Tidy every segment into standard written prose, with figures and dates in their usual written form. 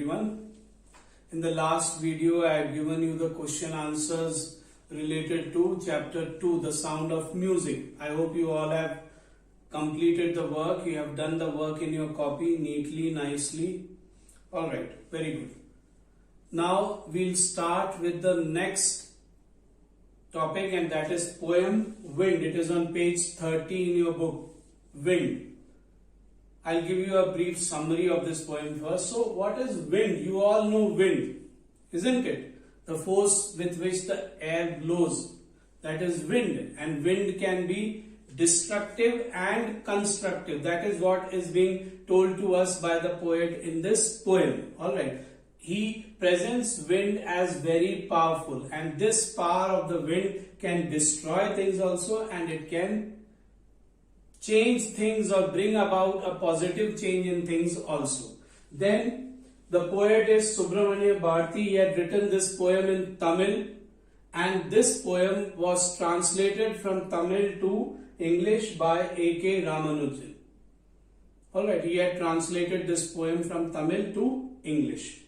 everyone. In the last video, I had given you the question answers related to chapter 2, the sound of music. I hope you all have completed the work. You have done the work in your copy neatly, nicely. Alright, very good. Now we'll start with the next topic, and that is poem Wind. It is on page 30 in your book, Wind. I'll give you a brief summary of this poem first. So what is wind? You all know wind, isn't it? The force with which the air blows, that is wind. And wind can be destructive and constructive. That is what is being told to us by the poet in this poem. Alright. He presents wind as very powerful, and this power of the wind can destroy things also, and it can change things or bring about a positive change in things also. Then the poet is Subramanya Bharati. He had written this poem in Tamil, and this poem was translated from Tamil to English by A.K. Ramanujan. Alright, he had translated this poem from Tamil to English.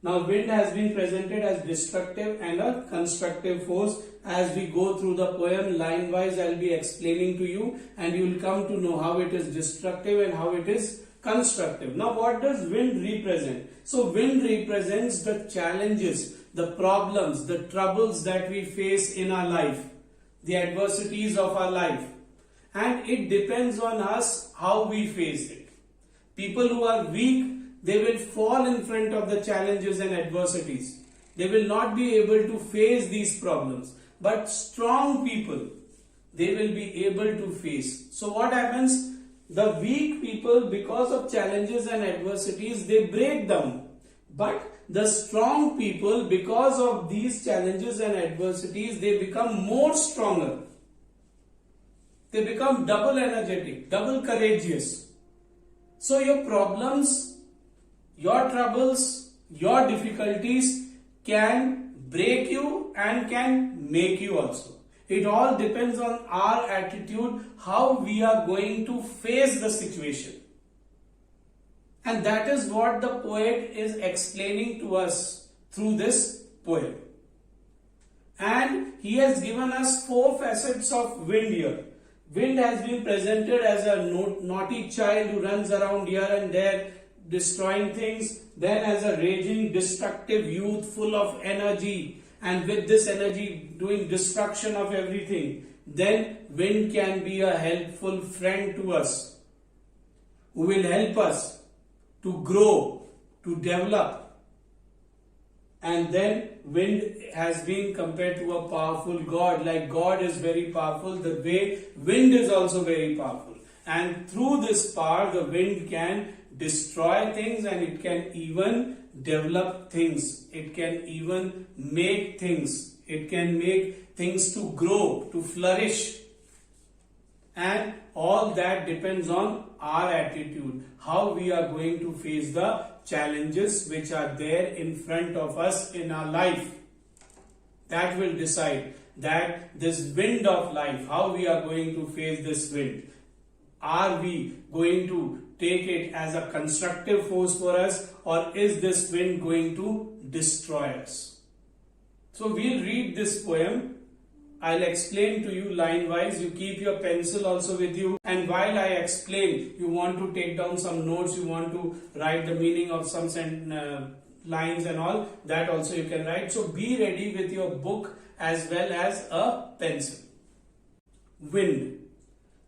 Now wind has been presented as destructive and a constructive force. As we go through the poem line wise, I will be explaining to you, and you will come to know how it is destructive and how it is constructive. Now what does wind represent? So wind represents the challenges, the problems, the troubles that we face in our life, the adversities of our life, and it depends on us how we face it. People who are weak, they will fall in front of the challenges and adversities. They will not be able to face these problems. But strong people, they will be able to face. So what happens? The weak people, because of challenges and adversities, they break down. But the strong people, because of these challenges and adversities, they become more stronger. They become double energetic, double courageous. So your problems, your troubles, your difficulties can break you and can make you also. It all depends on our attitude, how we are going to face the situation. And that is what the poet is explaining to us through this poem. And he has given us 4 facets of wind here. Wind has been presented as a naughty child who runs around here and there, destroying things, then as a raging, destructive youth full of energy, and with this energy doing destruction of everything. Then wind can be a helpful friend to us, who will help us to grow, to develop. And then wind has been compared to a powerful God. Like God is very powerful, the way wind is also very powerful. And through this power, the wind can destroy things, and it can even develop things. It can even make things. It can make things to grow, to flourish. And all that depends on our attitude, how we are going to face the challenges which are there in front of us in our life. That will decide that this wind of life, how we are going to face this wind. Are we going to take it as a constructive force for us, or is this wind going to destroy us? So we'll read this poem. I'll explain to you line wise. You keep your pencil also with you, and while I explain, you want to take down some notes, you want to write the meaning of some lines and all, that also you can write. So be ready with your book as well as a pencil. Wind.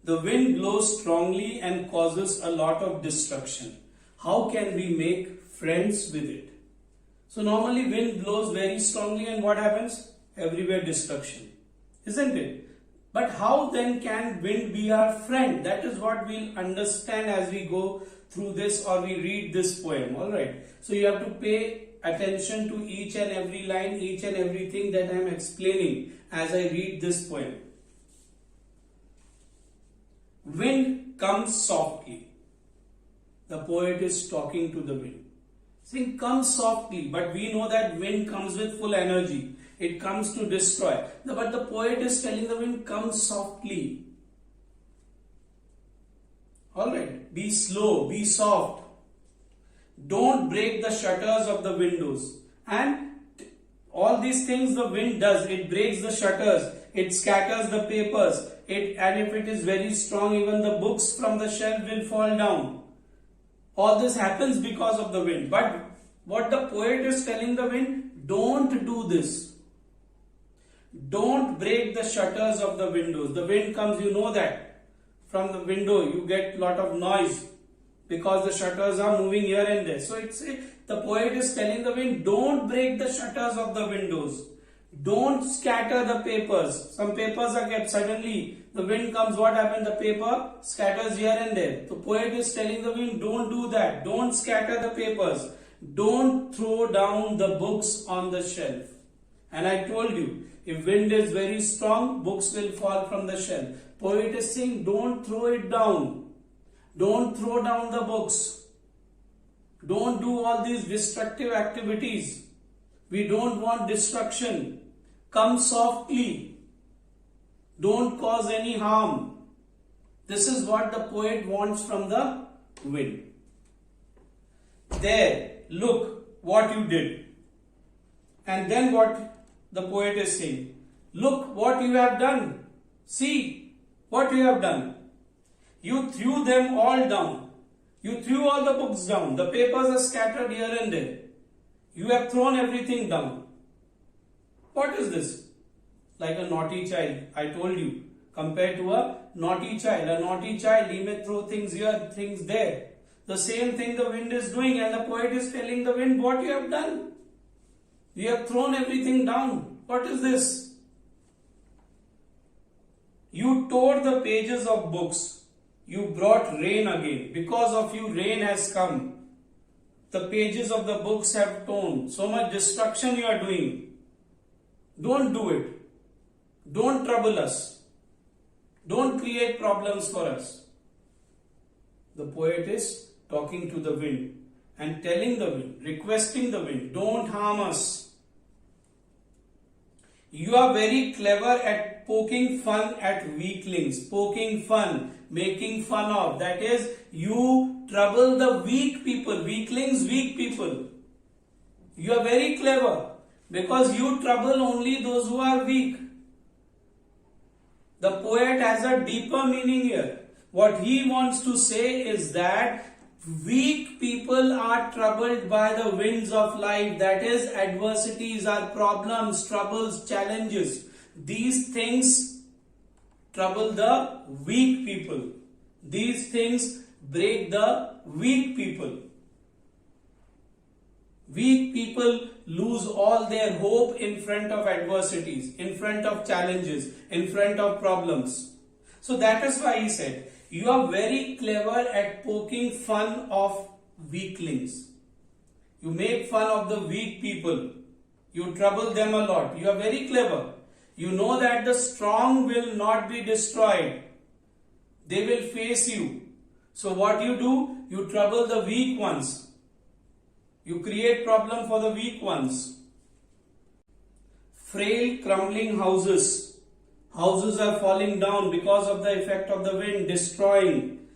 The wind blows strongly and causes a lot of destruction. How can we make friends with it? So normally wind blows very strongly, and what happens? Everywhere destruction, isn't it? But how then can wind be our friend? That is what we'll understand as we go through this or we read this poem. Alright. So you have to pay attention to each and every line, each and everything that I am explaining as I read this poem. Wind comes softly. The poet is talking to the wind, saying come softly, but we know that wind comes with full energy. It comes to destroy. But the poet is telling the wind, come softly. Alright, be slow, be soft. Don't break the shutters of the windows. And all these things the wind does. It breaks the shutters. It scatters the papers. And if it is very strong, even the books from the shelf will fall down. All this happens because of the wind. But what the poet is telling the wind, don't do this. Don't break the shutters of the windows. The wind comes, you know that. From the window you get lot of noise because the shutters are moving here and there. So the poet is telling the wind, don't break the shutters of the windows. Don't scatter the papers. Some papers are kept, suddenly the wind comes, what happens? The paper scatters here and there. The poet is telling the wind, don't do that. Don't scatter the papers. Don't throw down the books on the shelf. And I told you, if wind is very strong, books will fall from the shelf. Poet is saying, don't throw it down. Don't throw down the books. Don't do all these destructive activities. We don't want destruction. Come softly. Don't cause any harm. This is what the poet wants from the wind. There, look what you did. And then what the poet is saying, look what you have done. See what you have done. You threw them all down. You threw all the books down. The papers are scattered here and there. You have thrown everything down. What is this? Like a naughty child. I told you. Compared to a naughty child. A naughty child, he may throw things here, things there. The same thing the wind is doing, and the poet is telling the wind what you have done. You have thrown everything down. What is this? You tore the pages of books. You brought rain again. Because of you, rain has come. The pages of the books have torn. So much destruction you are doing. Don't do it. Don't trouble us. Don't create problems for us. The poet is talking to the wind and telling the wind, requesting the wind, don't harm us. You are very clever at poking fun at weaklings. Poking fun, making fun of. That is, you trouble the weak people. Weaklings, weak people. You are very clever because you trouble only those who are weak. The poet has a deeper meaning here. What he wants to say is that weak people are troubled by the winds of life. That is, adversities are problems, troubles, challenges. These things trouble the weak people. These things break the weak people. Weak people lose all their hope in front of adversities, in front of challenges, in front of problems. So that is why he said, you are very clever at poking fun of weaklings. You make fun of the weak people. You trouble them a lot. You are very clever. You know that the strong will not be destroyed. They will face you. So what you do? You trouble the weak ones. You create problem for the weak ones. Frail, crumbling houses. Houses are falling down because of the effect of the wind, destroying.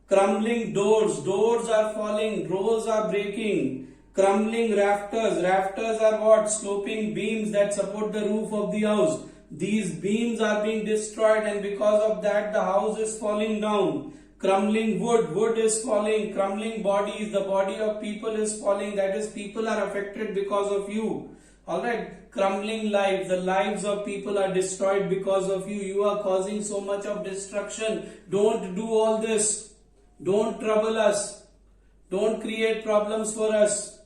Crumbling doors. Doors are falling. Doors are breaking. Crumbling rafters. Rafters are what? Sloping beams that support the roof of the house. These beams are being destroyed, and because of that the house is falling down. Crumbling wood. Wood is falling. Crumbling bodies. The body of people is falling. That is, people are affected because of you. Alright, crumbling lives, the lives of people are destroyed because of you. You are causing so much of destruction. Don't do all this. Don't trouble us. Don't create problems for us.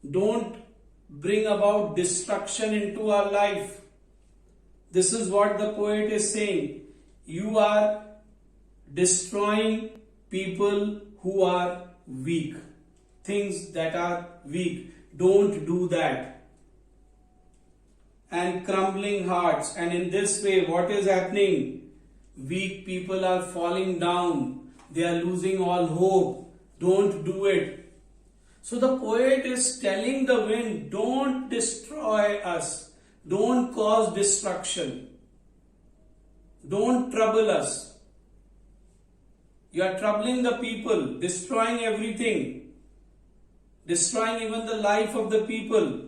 Don't bring about destruction into our life. This is what the poet is saying. You are destroying people who are weak. Things that are weak. Don't do that. And crumbling hearts. And in this way, what is happening? Weak people are falling down. They are losing all hope. Don't do it. So the poet is telling the wind, don't destroy us. Don't cause destruction. Don't trouble us. You are troubling the people, destroying everything. destroying even the life of the people.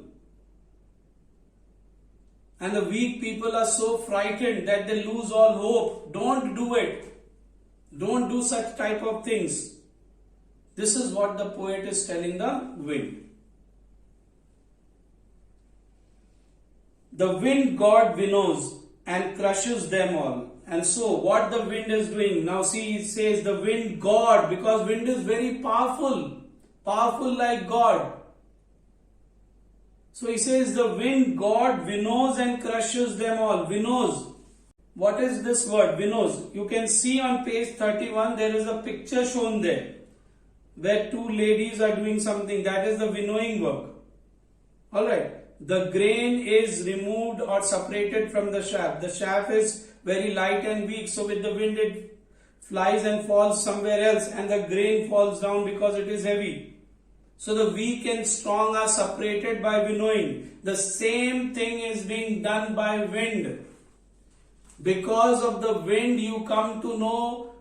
And the weak people are so frightened that they lose all hope. Don't do it. Don't do such type of things. This is what the poet is telling the wind. The wind god winnows and crushes them all. And so what the wind is doing, now see, it says the wind god, because wind is very powerful, powerful like God. So he says the wind god winnows and crushes them all. Winnows. What is this word? Winnows. You can see on page 31 there is a picture shown there where two ladies are doing something. That is the winnowing work. Alright. The grain is removed or separated from the chaff. The chaff is very light and weak, so with the wind it flies and falls somewhere else, and the grain falls down because it is heavy. So the weak and strong are separated by winnowing. The same thing is being done by wind. Because of the wind you come to know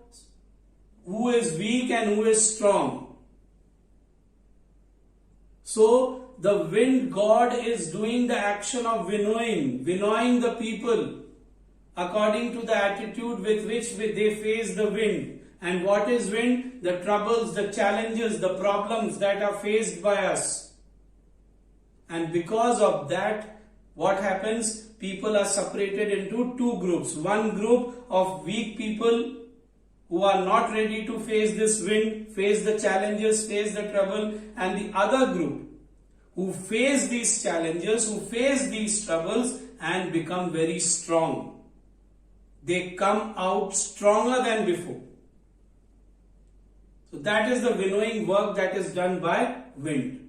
who is weak and who is strong. So the wind god is doing the action of winnowing the people according to the attitude with which they face the wind. And what is wind? The troubles, the challenges, the problems that are faced by us. And because of that, what happens? People are separated into two groups. One group of weak people who are not ready to face this wind, face the challenges, face the trouble, and the other group who face these challenges, who face these troubles and become very strong. They come out stronger than before. So that is the winnowing work that is done by wind.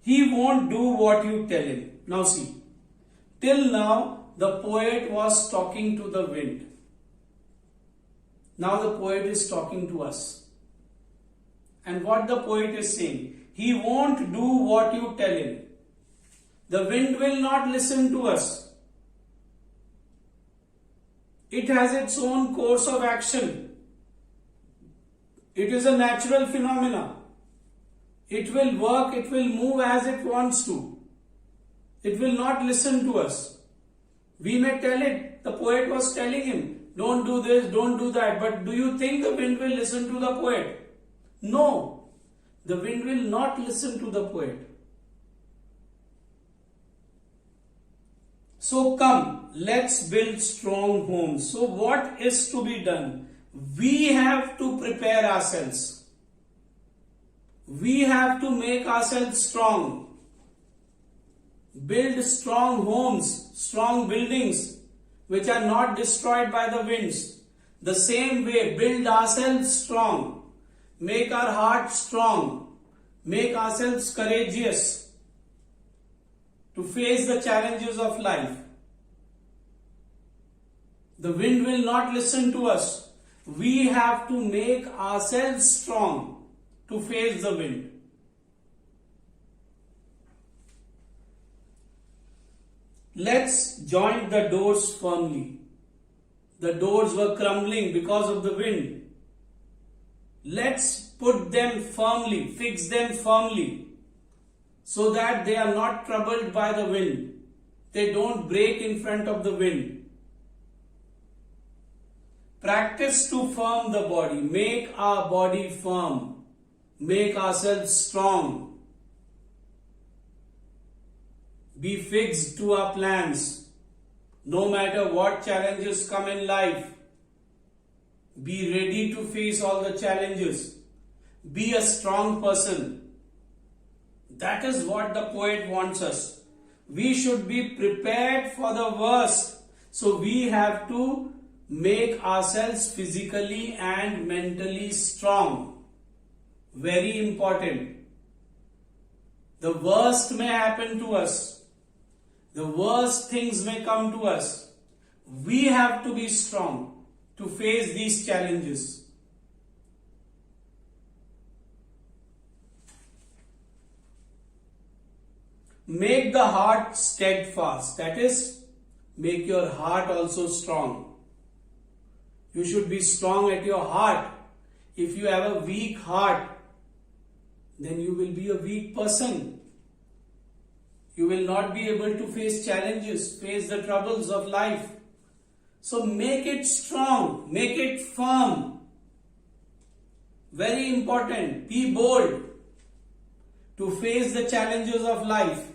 He won't do what you tell him. Now see, till now the poet was talking to the wind. Now the poet is talking to us. And what the poet is saying, he won't do what you tell him. The wind will not listen to us. It has its own course of action. It is a natural phenomena. It will work, it will move as it wants to. It will not listen to us. We may tell it, the poet was telling him, don't do this, don't do that. But do you think the wind will listen to the poet? No, the wind will not listen to the poet. So come, let's build strong homes. So what is to be done? We have to prepare ourselves. We have to make ourselves strong. Build strong homes, strong buildings which are not destroyed by the winds. The same way, build ourselves strong. Make our hearts strong. Make ourselves courageous to face the challenges of life. The wind will not listen to us. We have to make ourselves strong to face the wind. Let's join the doors firmly. The doors were crumbling because of the wind. Let's put them firmly, fix them firmly, so that they are not troubled by the wind. They don't break in front of the wind. Practice to firm the body. Make our body firm. Make ourselves strong. Be fixed to our plans. No matter what challenges come in life, be ready to face all the challenges. Be a strong person. That is what the poet wants us. We should be prepared for the worst. So we have to make ourselves physically and mentally strong. Very important. The worst may happen to us. The worst things may come to us. We have to be strong to face these challenges. Make the heart steadfast. That is, make your heart also strong. You should be strong at your heart. If you have a weak heart, then you will be a weak person. You will not be able to face challenges, face the troubles of life. So make it strong, make it firm. Very important. Be bold to face the challenges of life.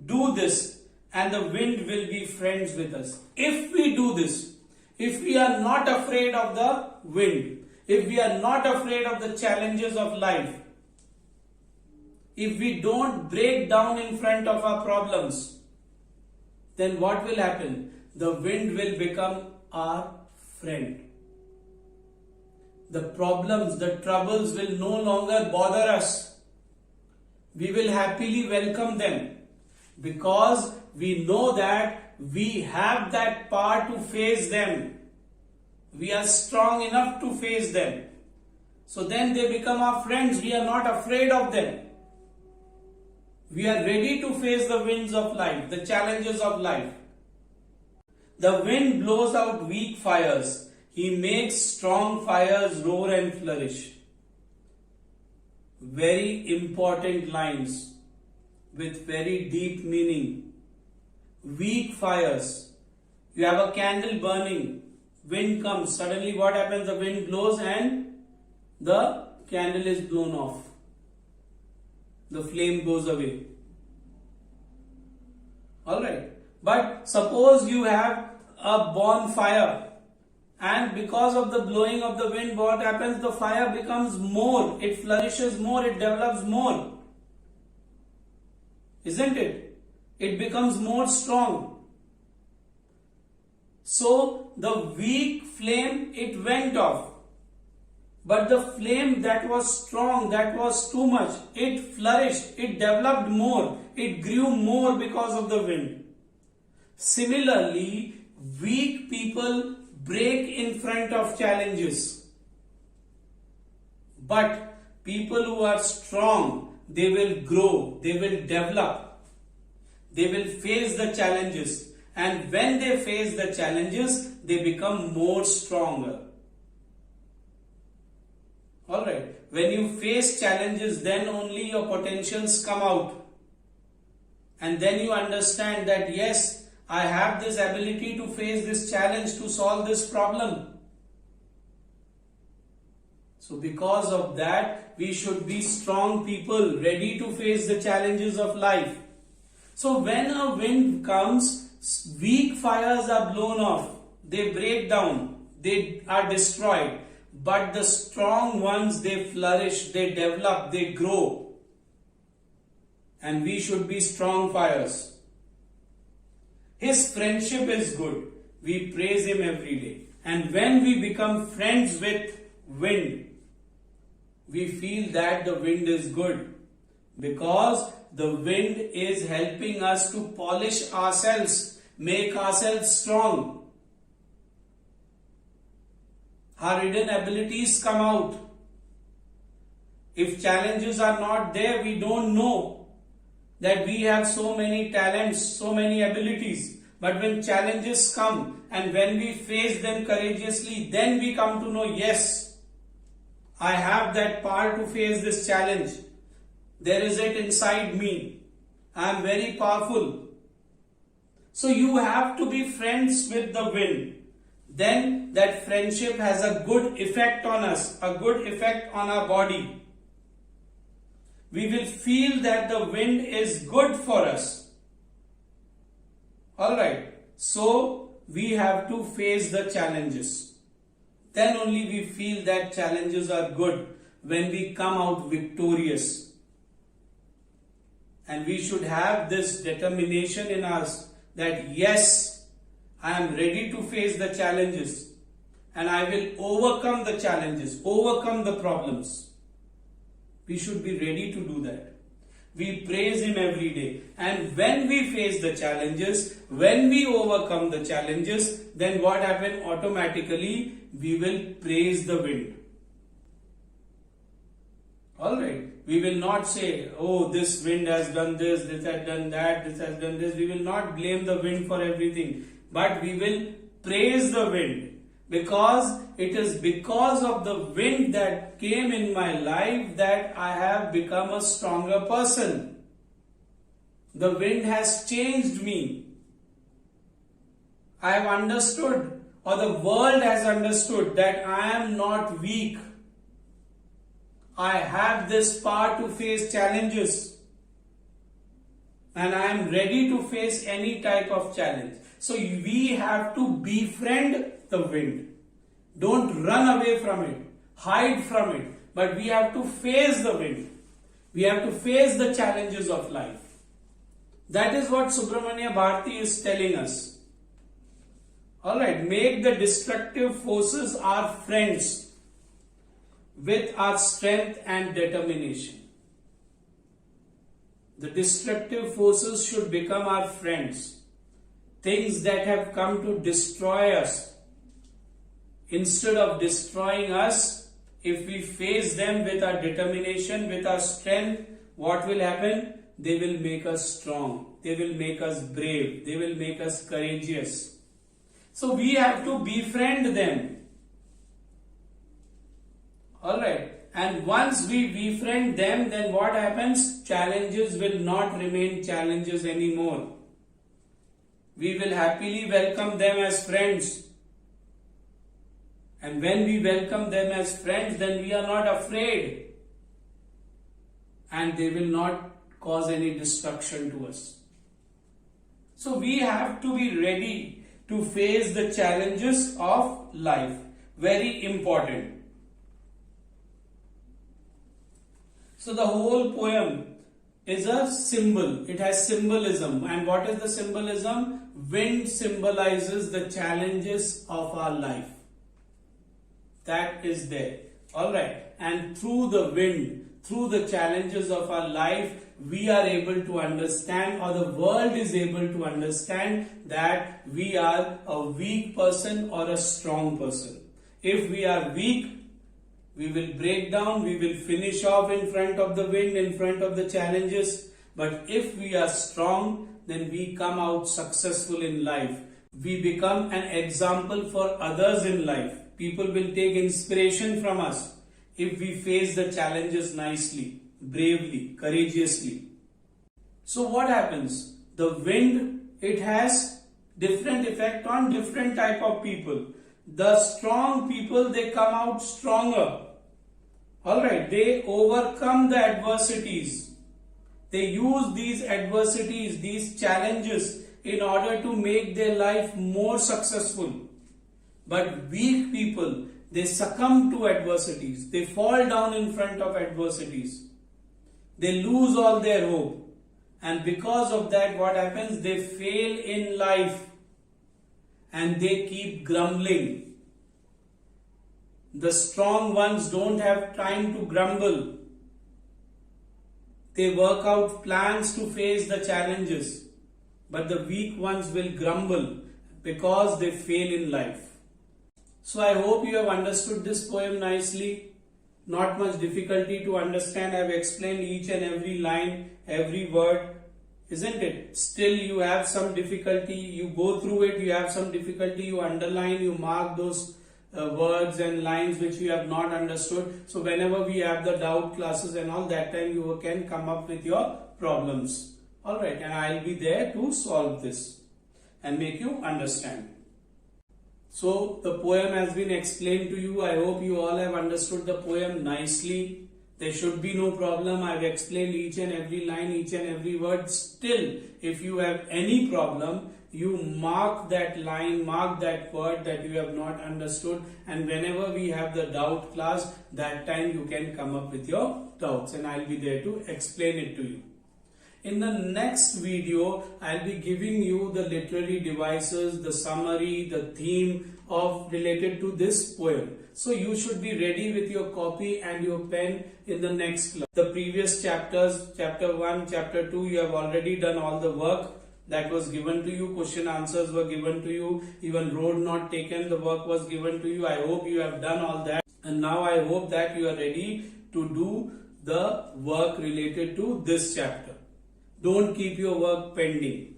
Do this and the wind will be friends with us. If we do this, if we are not afraid of the wind, if we are not afraid of the challenges of life, if we don't break down in front of our problems, then what will happen? The wind will become our friend. The problems, the troubles will no longer bother us. We will happily welcome them because we know that we have that power to face them. We are strong enough to face them. So then they become our friends. We are not afraid of them. We are ready to face the winds of life, the challenges of life. The wind blows out weak fires. He makes strong fires roar and flourish. Very important lines with very deep meaning. Weak fires. You have a candle burning. Wind comes. Suddenly what happens? The wind blows and the candle is blown off. The flame goes away. Alright. But suppose you have a bonfire and because of the blowing of the wind, what happens? The fire becomes more. It flourishes more. It develops more. Isn't it? It becomes more strong. So the weak flame, it went off. But the flame that was strong, that was too much, it flourished, it developed more, it grew more because of the wind. Similarly, weak people break in front of challenges. But people who are strong, they will grow, they will develop, they will face the challenges. And when they face the challenges, they become more stronger. Alright, when you face challenges, then only your potentials come out. And then you understand that yes, I have this ability to face this challenge, to solve this problem. So because of that, we should be strong people, ready to face the challenges of life. So when a wind comes, weak fires are blown off, they break down, they are destroyed. But the strong ones, they flourish, they develop, they grow. And we should be strong fires. His friendship is good. We praise him every day. And when we become friends with wind, we feel that the wind is good. Because the wind is helping us to polish ourselves, make ourselves strong. Our hidden abilities come out. If challenges are not there, we don't know that we have so many talents, so many abilities. But when challenges come and when we face them courageously, then we come to know, yes, I have that power to face this challenge. There is it inside me. I am very powerful. So you have to be friends with the wind. Then that friendship has a good effect on us, a good effect on our body. We will feel that the wind is good for us. Alright, so we have to face the challenges. Then only we feel that challenges are good when we come out victorious. And we should have this determination in us that yes, I am ready to face the challenges and I will overcome the challenges, overcome the problems. We should be ready to do that. We praise him every day. And when we face the challenges, when we overcome the challenges, then what happens? Automatically, we will praise the wind. Alright. We will not say, oh, this wind has done this has done that, this has done this. We will not blame the wind for everything. But we will praise the wind Because it is because of the wind that came in my life that I have become a stronger person. The wind has changed me. I have understood, or the world has understood, that I am not weak. I have this power to face challenges. And I am ready to face any type of challenge. So we have to befriend the wind. Don't run away from it, hide from it, but we have to face the wind. We have to face the challenges of life. That is what Subramanya Bharati is telling us. Alright, make the destructive forces our friends with our strength and determination. The destructive forces should become our friends. Things that have come to destroy us. Instead of destroying us, if we face them with our determination, with our strength, what will happen? They will make us strong. They will make us brave. They will make us courageous. So we have to befriend them. Alright. And once we befriend them, then what happens? Challenges will not remain challenges anymore. We will happily welcome them as friends. And when we welcome them as friends, then we are not afraid. And they will not cause any destruction to us. So we have to be ready to face the challenges of life. Very important. So the whole poem is a symbol. It has symbolism. And what is the symbolism? Wind symbolizes the challenges of our life. That is there. Alright. And through the wind, through the challenges of our life, we are able to understand, or the world is able to understand, that we are a weak person or a strong person. If we are weak, we will break down, we will finish off in front of the wind, in front of the challenges. But if we are strong, then we come out successful in life. We become an example for others in life. People will take inspiration from us if we face the challenges nicely, bravely, courageously. So what happens? The wind, it has different effect on different type of people. The strong people, they come out stronger. Alright, they overcome the adversities. They use these adversities, these challenges, in order to make their life more successful. But weak people, they succumb to adversities. They fall down in front of adversities. They lose all their hope. And because of that, what happens? They fail in life. And they keep grumbling. The strong ones don't have time to grumble. They work out plans to face the challenges. But the weak ones will grumble because they fail in life. So I hope you have understood this poem nicely. Not much difficulty to understand. I have explained each and every line, every word. Isn't it? Still you have some difficulty. You go through it, you have some difficulty. You underline, you mark those words and lines which you have not understood. So whenever we have the doubt classes and all, that time you can come up with your problems. Alright, and I will be there to solve this and make you understand. So the poem has been explained to you. I hope you all have understood the poem nicely. There should be no problem. I have explained each and every line, each and every word. Still, if you have any problem, you mark that line, mark that word that you have not understood, and whenever we have the doubt class, that time you can come up with your doubts and I'll be there to explain it to you. In the next video, I'll be giving you the literary devices, the summary, the theme of related to this poem. So you should be ready with your copy and your pen in the next class. The previous chapters, chapter 1, chapter 2, you have already done all the work that was given to you. Question answers were given to you. Even road not taken, the work was given to you. I hope you have done all that. And now I hope that you are ready to do the work related to this chapter. Don't keep your work pending.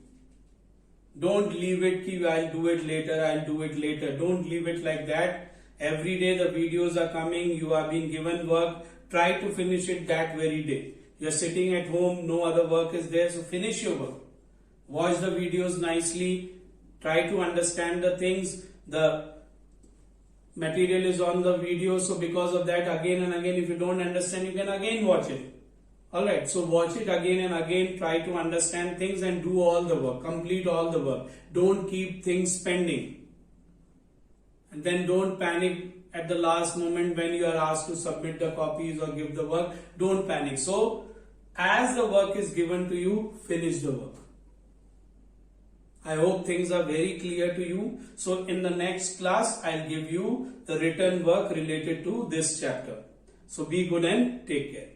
Don't leave it ki I'll do it later. Don't leave it like that. Every day the videos are coming, you are being given work. Try to finish it that very day. You're sitting at home, no other work is there, so finish your work. Watch the videos nicely. Try to understand the things. The material is on the video, so because of that, again and again, if you don't understand, you can again watch it. Alright, so watch it again and again, try to understand things and do all the work, complete all the work. Don't keep things pending. And then don't panic at the last moment when you are asked to submit the copies or give the work. Don't panic. So, as the work is given to you, finish the work. I hope things are very clear to you. So, in the next class, I'll give you the written work related to this chapter. So, be good and take care.